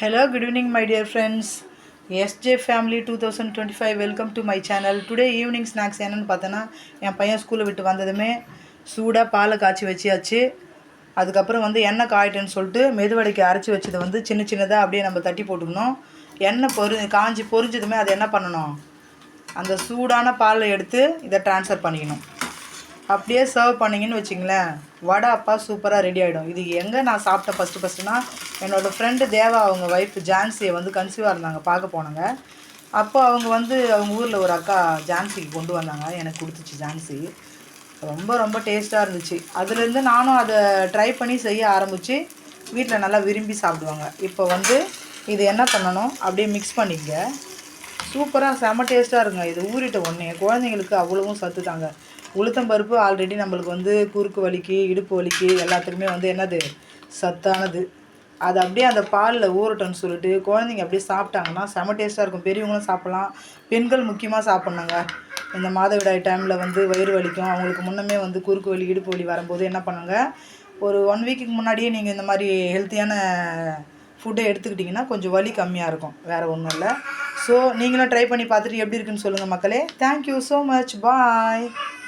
Hello, good evening, my dear friends. SJ Family 2025, welcome to my channel. Today evening snacks என்னன்னு பார்த்தனா என் பையன் ஸ்கூலை விட்டு வந்ததுமே சூடாக பாலை காய்ச்சி வச்சியாச்சு. அதுக்கப்புறம் வந்து எண்ணெய் காயிட்டுன்னு சொல்லிட்டு மெதுவடைக்கு அரைச்சி வச்சதை வந்து சின்ன சின்னதாக அப்படியே நம்ம தட்டி போட்டுக்கணும். எண்ணெய் காஞ்சி பொரிஞ்சதுமே அதை என்ன பண்ணணும், அந்த சூடான பாலை எடுத்து இதை ட்ரான்ஸ்ஃபர் பண்ணிக்கணும். அப்படியே சர்வ் பண்ணிங்கன்னு வச்சிங்களேன், வடை அப்பா சூப்பராக ரெடி ஆகிடும். இது எங்கே நான் சாப்பிட்டேன் ஃபஸ்ட்டுனா என்னோடய ஃப்ரெண்டு தேவா அவங்க ஒய்ஃப் ஜான்சியை வந்து கன்சீவாக இருந்தாங்க, பார்க்க போனாங்க. அப்போ அவங்க வந்து அவங்க ஊரில் ஒரு அக்கா ஜான்சிக்கு கொண்டு வந்தாங்க, எனக்கு கொடுத்துச்சு ஜான்சி. ரொம்ப ரொம்ப டேஸ்ட்டாக இருந்துச்சு. அதுலேருந்து நானும் அதை ட்ரை பண்ணி செய்ய ஆரம்பித்து வீட்டில் நல்லா விரும்பி சாப்பிடுவாங்க. இப்போ வந்து இது என்ன பண்ணணும், அப்படியே மிக்ஸ் பண்ணிங்க. சூப்பராக செம்ம டேஸ்ட்டாக இருங்க. இது ஊறிட்ட உடனே குழந்தைங்களுக்கு அவ்வளவும் சத்து தாங்க. உளுத்தம்பருப்பு ஆல்ரெடி நம்மளுக்கு வந்து குறுக்கு வலிக்கு இடுப்பு வலிக்கு எல்லாத்துக்குமே வந்து என்னது சத்தானது. அது அப்படியே அந்த பாலில் ஊறட்டும்னு சொல்லிட்டு குழந்தைங்க அப்படியே சாப்பிட்டாங்கன்னா செம்ம டேஸ்ட்டாக இருக்கும். பெரியவங்களும் சாப்பிட்லாம், பெண்கள் முக்கியமாக சாப்பிட்ணுங்க. இந்த மாதவிடாய் டைமில் வந்து வயிறு வலிக்கும், அவங்களுக்கு முன்னமே வந்து குறுக்கு வலி இடுப்பு வலி வரும்போது என்ன பண்ணுங்க, ஒரு 1 வீக்குக்கு முன்னாடியே நீங்கள் இந்த மாதிரி ஹெல்த்தியான ஃபுட்டை எடுத்துக்கிட்டிங்கன்னா கொஞ்சம் வலி கம்மியாக இருக்கும். வேறு ஒன்றும் இல்லை. ஸோ நீங்களும் ட்ரை பண்ணி பார்த்துட்டு எப்படி இருக்குன்னு சொல்லுங்கள் மக்களே. Thank you so much. பாய்.